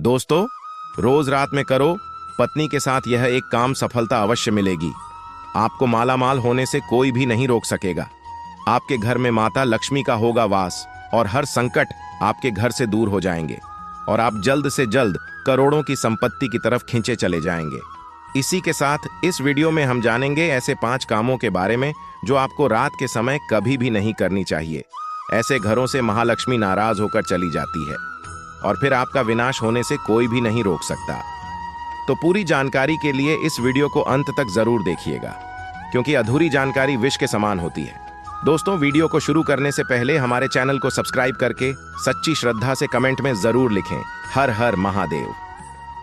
दोस्तों, रोज रात में करो, पत्नी के साथ यह एक काम सफलता अवश्य मिलेगी। आपको मालामाल होने से कोई भी नहीं रोक सकेगा। आपके घर में माता लक्ष्मी का होगा वास और हर संकट आपके घर से दूर हो जाएंगे और आप जल्द से जल्द करोड़ों की संपत्ति की तरफ खींचे चले जाएंगे। इसी के साथ इस वीडियो में हम जानेंगे ऐसे 5 कामों के बारे में जो आपको रात के समय कभी भी नहीं करनी चाहिए। ऐसे घरों से महालक्ष्मी नाराज होकर चली जाती है और फिर आपका विनाश होने से कोई भी नहीं रोक सकता। तो पूरी जानकारी के लिए इस वीडियो को अंत तक जरूर देखिएगा, क्योंकि अधूरी जानकारी विष के समान होती है। दोस्तों, वीडियो को शुरू करने से पहले हमारे चैनल को सब्सक्राइब करके सच्ची श्रद्धा से कमेंट में जरूर लिखें, हर हर महादेव।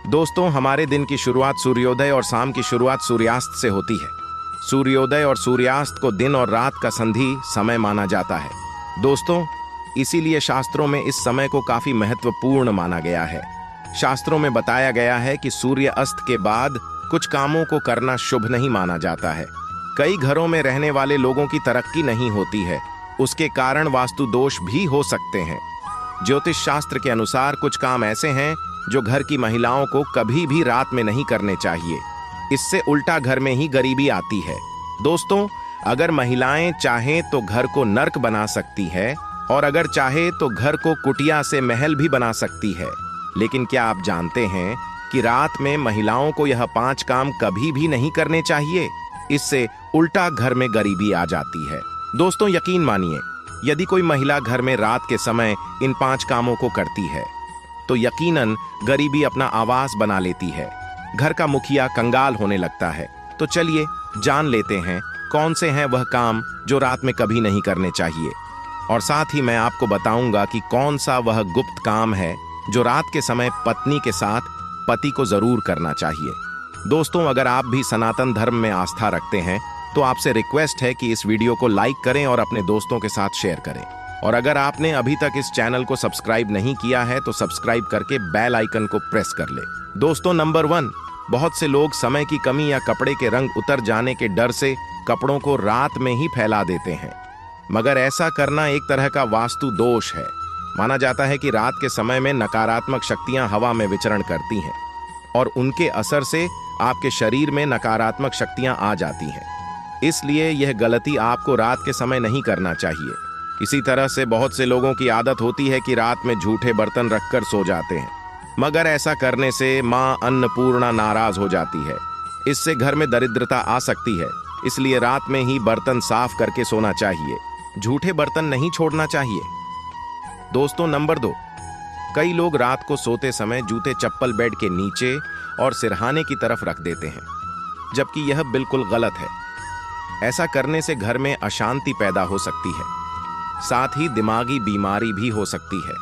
दोस्तों, हमारे दिन की शुरुआत सूर्योदय और शाम की शुरुआत सूर्यास्त से होती है। सूर्योदय और सूर्यास्त को दिन और रात का संधि समय माना जाता है। दोस्तों, इसीलिए शास्त्रों में इस समय को काफी महत्वपूर्ण माना गया है। शास्त्रों में बताया गया है कि सूर्य अस्त के बाद कुछ कामों को करना शुभ नहीं माना जाता है। कई घरों में रहने वाले लोगों की तरक्की नहीं होती है, उसके कारण वास्तु दोष भी हो सकते हैं। ज्योतिष शास्त्र के अनुसार कुछ काम ऐसे हैं जो घर की महिलाओं को कभी भी रात में नहीं करने चाहिए। इससे उल्टा घर में ही गरीबी आती है। दोस्तों, अगर महिलाएं चाहें तो घर को नर्क बना सकती है और अगर चाहे तो घर को कुटिया से महल भी बना सकती है। लेकिन क्या आप जानते हैं कि रात में महिलाओं को यह 5 काम कभी भी नहीं करने चाहिए? इससे उल्टा घर में गरीबी आ जाती है। दोस्तों, यकीन मानिए, यदि कोई महिला घर में रात के समय इन 5 कामों को करती है तो यकीनन गरीबी अपना आवास बना लेती है। घर का मुखिया कंगाल होने लगता है। तो चलिए जान लेते हैं कौन से हैं वह काम जो रात में कभी नहीं करने चाहिए, और साथ ही मैं आपको बताऊंगा कि कौन सा वह गुप्त काम है जो रात के समय पत्नी के साथ पति को जरूर करना चाहिए। दोस्तों, अगर आप भी सनातन धर्म में आस्था रखते हैं तो आपसे रिक्वेस्ट है कि इस वीडियो को लाइक करें और अपने दोस्तों के साथ शेयर करें। और अगर आपने अभी तक इस चैनल को सब्सक्राइब नहीं किया है तो सब्सक्राइब करके बेल आइकन को प्रेस कर ले। दोस्तों, नंबर 1, बहुत से लोग समय की कमी या कपड़े के रंग उतर जाने के डर से कपड़ों को रात में ही फैला देते हैं, मगर ऐसा करना एक तरह का वास्तु दोष है। माना जाता है कि रात के समय में नकारात्मक शक्तियां हवा में विचरण करती हैं और उनके असर से आपके शरीर में नकारात्मक शक्तियां आ जाती हैं। इसलिए यह गलती आपको रात के समय नहीं करना चाहिए। इसी तरह से बहुत से लोगों की आदत होती है कि रात में झूठे बर्तन रखकर सो जाते हैं, मगर ऐसा करने से मां अन्नपूर्णा नाराज हो जाती है। इससे घर में दरिद्रता आ सकती है। इसलिए रात में ही बर्तन साफ करके सोना चाहिए, झूठे बर्तन नहीं छोड़ना चाहिए। दोस्तों, नंबर 2, कई लोग रात को सोते समय जूते चप्पल बेड के नीचे और सिरहाने की तरफ रख देते हैं, जबकि यह बिल्कुल गलत है। ऐसा करने से घर में अशांति पैदा हो सकती है, साथ ही दिमागी बीमारी भी हो सकती है।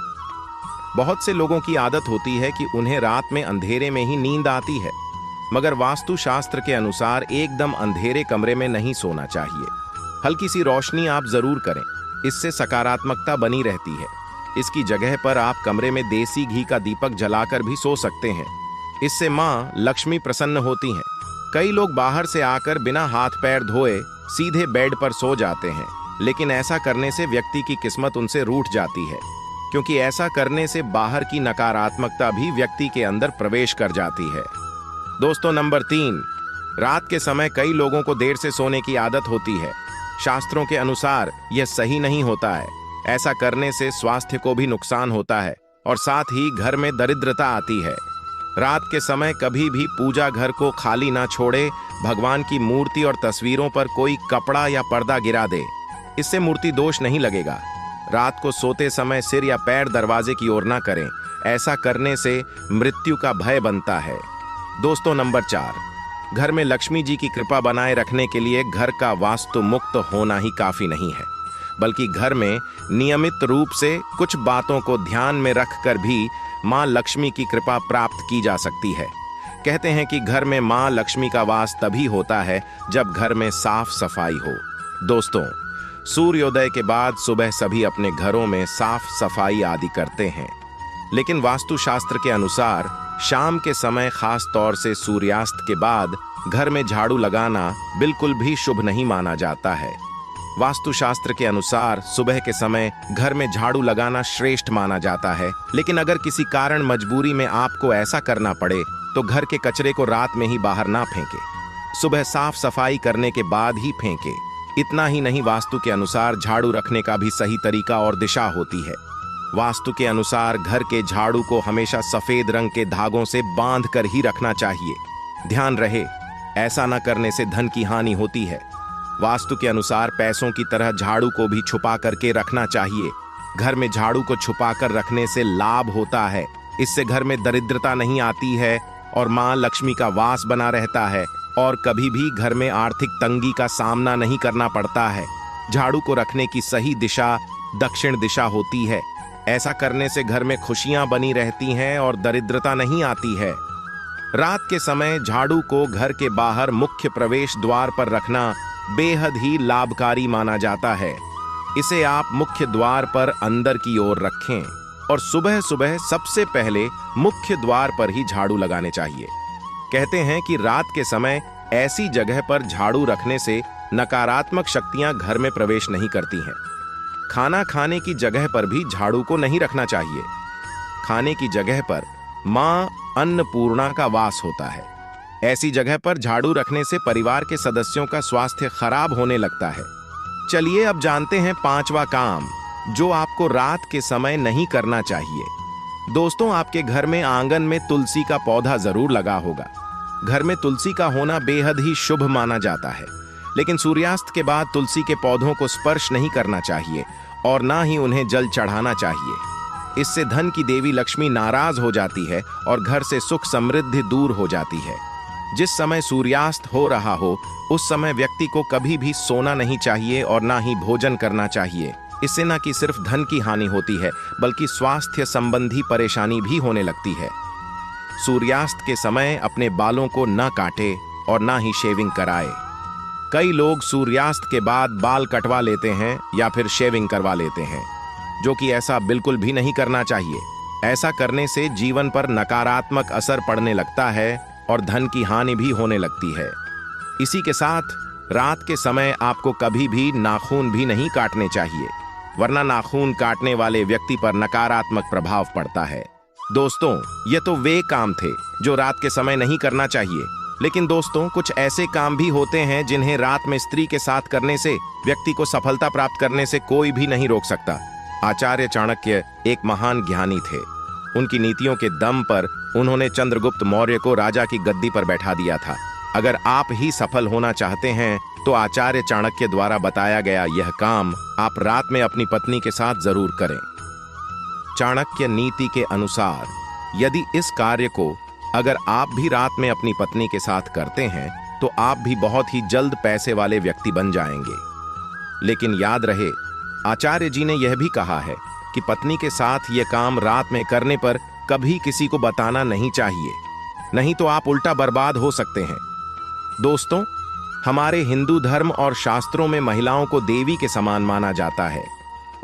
बहुत से लोगों की आदत होती है कि उन्हें रात में अंधेरे में ही नींद आती है, मगर वास्तु शास्त्र के अनुसार एकदम अंधेरे कमरे में नहीं सोना चाहिए। हल्की सी रोशनी आप जरूर करें, इससे सकारात्मकता बनी रहती है। इसकी जगह पर आप कमरे में देसी घी का दीपक जलाकर भी सो सकते हैं। इससे मां लक्ष्मी प्रसन्न होती हैं। कई लोग बाहर से आकर बिना हाथ पैर धोए सीधे बेड पर सो जाते हैं, लेकिन ऐसा करने से व्यक्ति की किस्मत उनसे रूठ जाती है, क्योंकि ऐसा करने से बाहर की नकारात्मकता भी व्यक्ति के अंदर प्रवेश कर जाती है। दोस्तों, नंबर 3, रात के समय कई लोगों को देर से सोने की आदत होती है। शास्त्रों के अनुसार यह सही नहीं होता है। ऐसा करने से स्वास्थ्य को भी नुकसान होता है और साथ ही घर में दरिद्रता आती है। रात के समय कभी भी पूजा घर को खाली ना छोड़े। भगवान की मूर्ति और तस्वीरों पर कोई कपड़ा या पर्दा गिरा दे, इससे मूर्ति दोष नहीं लगेगा। रात को सोते समय सिर या पैर दरवाजे की ओर ना करें, ऐसा करने से मृत्यु का भय बनता है। दोस्तों, नंबर 4, घर में लक्ष्मी जी की कृपा बनाए रखने के लिए घर का वास्तु मुक्त होना ही काफी नहीं है, बल्कि घर में नियमित रूप से कुछ बातों को ध्यान में रखकर भी मां लक्ष्मी की कृपा प्राप्त की जा सकती है। कहते हैं कि घर में मां लक्ष्मी का वास तभी होता है जब घर में साफ सफाई हो। दोस्तों, सूर्योदय के बाद सुबह सभी अपने घरों में साफ सफाई आदि करते हैं, लेकिन वास्तु शास्त्र के अनुसार शाम के समय, खास तौर से सूर्यास्त के बाद घर में झाड़ू लगाना बिल्कुल भी शुभ नहीं माना जाता है। वास्तुशास्त्र के अनुसार सुबह के समय घर में झाड़ू लगाना श्रेष्ठ माना जाता है, लेकिन अगर किसी कारण मजबूरी में आपको ऐसा करना पड़े तो घर के कचरे को रात में ही बाहर ना फेंके, सुबह साफ सफाई करने के बाद ही फेंके। इतना ही नहीं, वास्तु के अनुसार झाड़ू रखने का भी सही तरीका और दिशा होती है। वास्तु के अनुसार घर के झाड़ू को हमेशा सफेद रंग के धागों से बांध कर ही रखना चाहिए। ध्यान रहे, ऐसा न करने से धन की हानि होती है। वास्तु के अनुसार पैसों की तरह झाड़ू को भी छुपा करके रखना चाहिए। घर में झाड़ू को छुपा कर रखने से लाभ होता है। इससे घर में दरिद्रता नहीं आती है और मां लक्ष्मी का वास बना रहता है और कभी भी घर में आर्थिक तंगी का सामना नहीं करना पड़ता है। झाड़ू को रखने की सही दिशा दक्षिण दिशा होती है। ऐसा करने से घर में खुशियां बनी रहती हैं और दरिद्रता नहीं आती है। रात के समय झाड़ू को घर के बाहर मुख्य प्रवेश द्वार पर रखना बेहद ही लाभकारी माना जाता है। इसे आप मुख्य द्वार पर अंदर की ओर रखें और सुबह सुबह सबसे पहले मुख्य द्वार पर ही झाड़ू लगाने चाहिए। कहते हैं कि रात के समय ऐसी जगह पर झाड़ू रखने से नकारात्मक शक्तियां घर में प्रवेश नहीं करती हैं। खाना खाने की जगह पर भी झाड़ू को नहीं रखना चाहिए। खाने की जगह पर मां अन्नपूर्णा का वास होता है। ऐसी जगह पर झाड़ू रखने से परिवार के सदस्यों का स्वास्थ्य खराब होने लगता है। चलिए अब जानते हैं पांचवा काम जो आपको रात के समय नहीं करना चाहिए। दोस्तों, आपके घर में आंगन में तुलसी का पौधा जरूर लगा होगा। घर में तुलसी का होना बेहद ही शुभ माना जाता है, लेकिन सूर्यास्त के बाद तुलसी के पौधों को स्पर्श नहीं करना चाहिए और ना ही उन्हें जल चढ़ाना चाहिए। इससे धन की देवी लक्ष्मी नाराज हो जाती है और घर से सुख समृद्धि दूर हो जाती है। जिस समय सूर्यास्त हो रहा हो उस समय व्यक्ति को कभी भी सोना नहीं चाहिए और ना ही भोजन करना चाहिए। इससे न कि सिर्फ धन की हानि होती है बल्कि स्वास्थ्य संबंधी परेशानी भी होने लगती है। सूर्यास्त के समय अपने बालों को न काटे और ना ही शेविंग कराए। कई लोग सूर्यास्त के बाद बाल कटवा लेते हैं या फिर शेविंग करवा लेते हैं, जो कि ऐसा बिल्कुल भी नहीं करना चाहिए। ऐसा करने से जीवन पर नकारात्मक असर पड़ने लगता है और धन की हानि भी होने लगती है। इसी के साथ रात के समय आपको कभी भी नाखून भी नहीं काटने चाहिए, वरना नाखून काटने वाले व्यक्ति पर नकारात्मक प्रभाव पड़ता है। दोस्तों, ये तो वे काम थे जो रात के समय नहीं करना चाहिए, लेकिन दोस्तों कुछ ऐसे काम भी होते हैं जिन्हें रात में स्त्री के साथ करने से व्यक्ति को सफलता प्राप्त करने से कोई भी नहीं रोक सकता। आचार्य चाणक्य एक महान ज्ञानी थे। उनकी नीतियों के दम पर उन्होंने चंद्रगुप्त मौर्य को राजा की गद्दी पर बैठा दिया था। अगर आप ही सफल होना चाहते हैं तो आचार्य चाणक्य द्वारा बताया गया यह काम आप रात में अपनी पत्नी के साथ जरूर करें। चाणक्य नीति के अनुसार यदि इस कार्य को अगर आप भी रात में अपनी पत्नी के साथ करते हैं तो आप भी बहुत ही जल्द पैसे वाले व्यक्ति बन जाएंगे। लेकिन याद रहे, आचार्य जी ने यह भी कहा है कि पत्नी के साथ यह काम रात में करने पर कभी किसी को बताना नहीं चाहिए, नहीं तो आप उल्टा बर्बाद हो सकते हैं। दोस्तों, हमारे हिंदू धर्म और शास्त्रों में महिलाओं को देवी के समान माना जाता है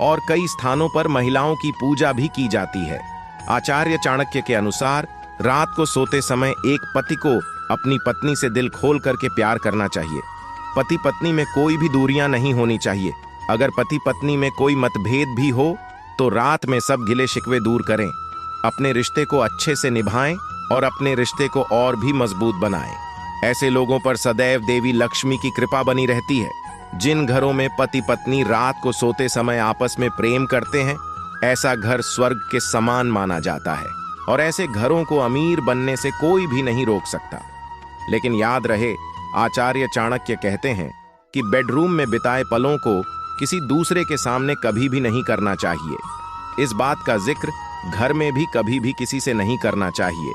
और कई स्थानों पर महिलाओं की पूजा भी की जाती है। आचार्य चाणक्य के अनुसार रात को सोते समय एक पति को अपनी पत्नी से दिल खोल करके प्यार करना चाहिए। पति पत्नी में कोई भी दूरियां नहीं होनी चाहिए। अगर पति पत्नी में कोई मतभेद भी हो तो रात में सब गिले शिकवे दूर करें, अपने रिश्ते को अच्छे से निभाएं और अपने रिश्ते को और भी मजबूत बनाएं। ऐसे लोगों पर सदैव देवी लक्ष्मी की कृपा बनी रहती है। जिन घरों में पति पत्नी रात को सोते समय आपस में प्रेम करते हैं, ऐसा घर स्वर्ग के समान माना जाता है और ऐसे घरों को अमीर बनने से कोई भी नहीं रोक सकता। लेकिन याद रहे, आचार्य चाणक्य कहते हैं कि बेडरूम में बिताए पलों को किसी दूसरे के सामने कभी भी नहीं करना चाहिए। इस बात का जिक्र घर में भी कभी भी किसी से नहीं करना चाहिए,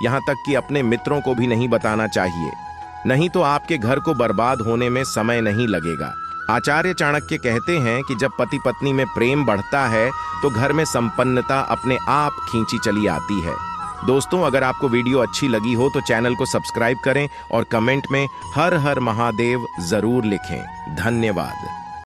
यहाँ तक कि अपने मित्रों को भी नहीं बताना चाहिए, नहीं तो आपके घर को बर्बाद होने में समय नहीं लगेगा। आचार्य चाणक्य कहते हैं कि जब पति पत्नी में प्रेम बढ़ता है तो घर में संपन्नता अपने आप खींची चली आती है। दोस्तों, अगर आपको वीडियो अच्छी लगी हो तो चैनल को सब्सक्राइब करें और कमेंट में हर हर महादेव जरूर लिखें। धन्यवाद।